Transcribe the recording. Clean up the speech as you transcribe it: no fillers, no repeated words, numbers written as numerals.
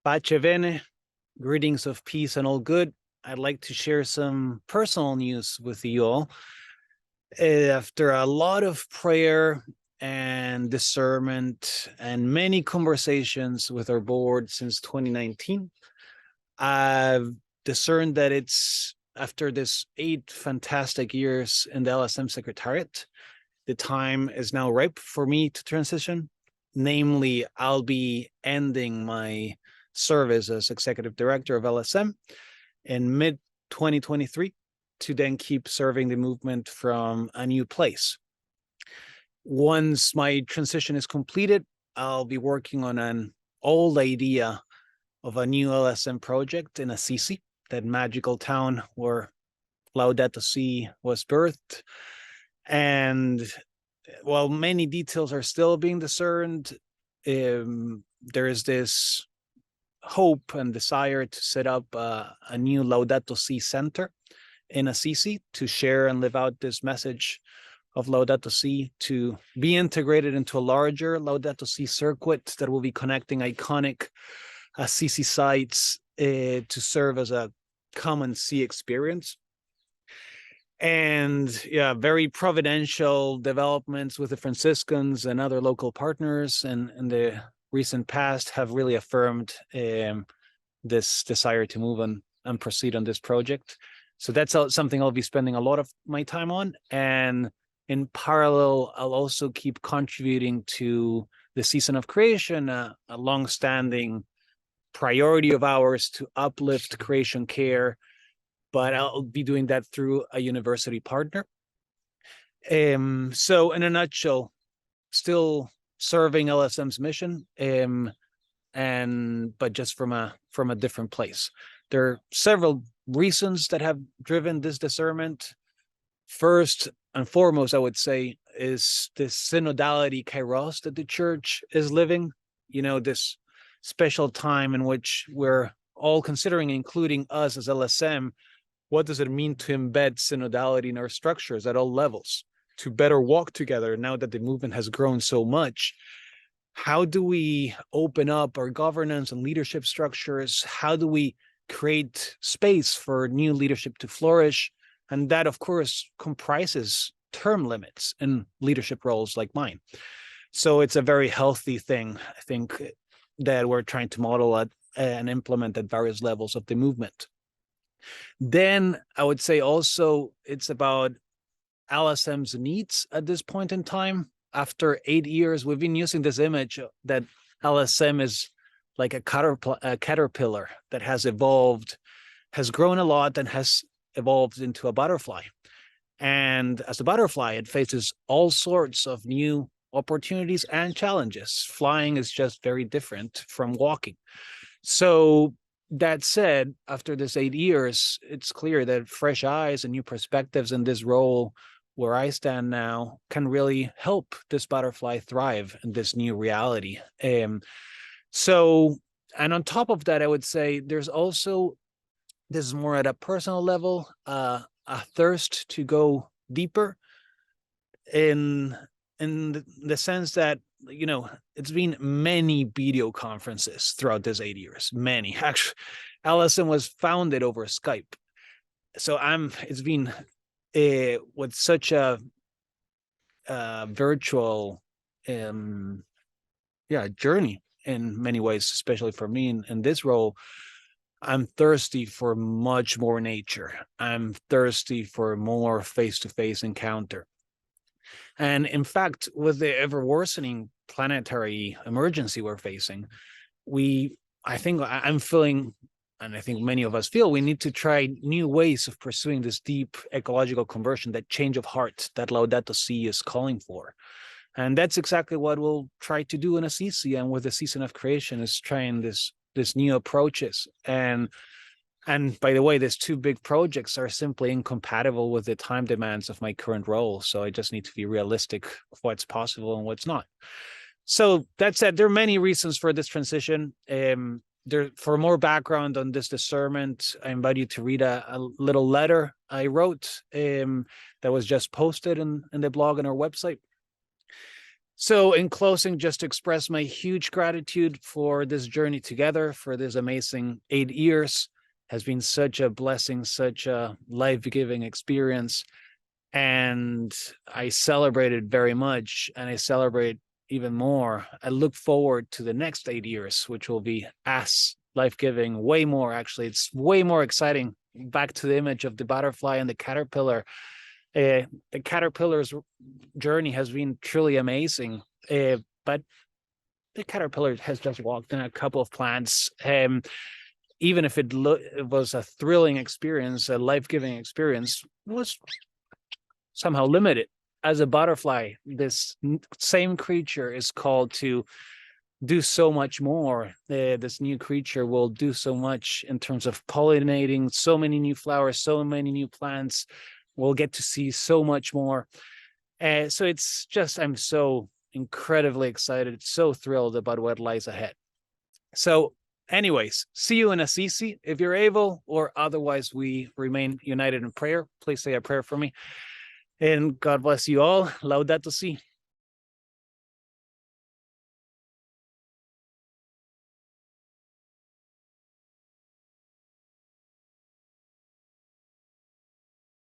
Pace bene, greetings of peace and all good. I'd like to share some personal news with you all. After a lot of prayer and discernment and many conversations with our board since 2019, I've discerned that it's after this 8 fantastic years in the LSM Secretariat, the time is now ripe for me to transition. Namely, I'll be ending my service as executive director of LSM in mid 2023 to then keep serving the movement from a new place. Once my transition is completed, I'll be working on an old idea of a new LSM project in Assisi, that magical town where Laudato Si was birthed. And while many details are still being discerned, there is this hope and desire to set up a new Laudato Si center in Assisi to share and live out this message of Laudato Si, to be integrated into a larger Laudato Si circuit that will be connecting iconic Assisi sites to serve as a common sea experience. And yeah, very providential developments with the Franciscans and other local partners and the recent past have really affirmed this desire to move on and proceed on this project. So that's something I'll be spending a lot of my time on. And in parallel, I'll also keep contributing to the Season of Creation, a long-standing priority of ours to uplift creation care, but I'll be doing that through a university partner. So in a nutshell, still serving LSM's mission, but just from a different place. There are several reasons that have driven this discernment. First and foremost, I would say, is this synodality kairos that the church is living. You know, this special time in which we're all considering, including us as LSM, what does it mean to embed synodality in our structures at all levels, to better walk together now that the movement has grown so much? How do we open up our governance and leadership structures? How do we create space for new leadership to flourish? And that, of course, comprises term limits in leadership roles like mine. So it's a very healthy thing, I think, that we're trying to model and implement at various levels of the movement. Then I would say also it's about LSM's needs at this point in time. After 8 years, we've been using this image that LSM is like a caterpillar that has evolved, has grown a lot, and has evolved into a butterfly. And as a butterfly, it faces all sorts of new opportunities and challenges. Flying is just very different from walking. So that said, after this 8 years, it's clear that fresh eyes and new perspectives in this role where I stand now can really help this butterfly thrive in this new reality. And on top of that, I would say there's also, this is more at a personal level, a thirst to go deeper in the sense that, you know, it's been many video conferences throughout this 8 years. Many. Actually, LSM was founded over Skype. So it's been with such a virtual journey in many ways, especially for me in this role. I'm thirsty for much more nature. I'm thirsty for more face-to-face encounter. And in fact, with the ever worsening planetary emergency we're facing, I think I'm feeling, and I think many of us feel, we need to try new ways of pursuing this deep ecological conversion, that change of heart that Laudato Si is calling for. And that's exactly what we'll try to do in Assisi and with the Season of Creation, is trying this new approaches. And by the way, these two big projects are simply incompatible with the time demands of my current role. So I just need to be realistic of what's possible and what's not. So that said, there are many reasons for this transition. For more background on this discernment, I invite you to read a little letter I wrote that was just posted in the blog on our website. So in closing, just to express my huge gratitude for this journey together, for this amazing 8 years. Has been such a blessing, such a life-giving experience. And I celebrate it very much, and I celebrate even more. I look forward to the next 8 years, which will be as life-giving, way more actually. It's way more exciting. Back to the image of the butterfly and the caterpillar. The caterpillar's journey has been truly amazing, but the caterpillar has just walked in a couple of plants. Even if it was a thrilling experience, a life-giving experience, it was somehow limited. As a butterfly, this same creature is called to do so much more. This new creature will do so much in terms of pollinating so many new flowers, so many new plants. We'll get to see so much more. So it's just, I'm so incredibly excited, so thrilled about what lies ahead. So anyways, see you in Assisi if you're able, or otherwise we remain united in prayer. Please say a prayer for me. And God bless you all. Laudato Si.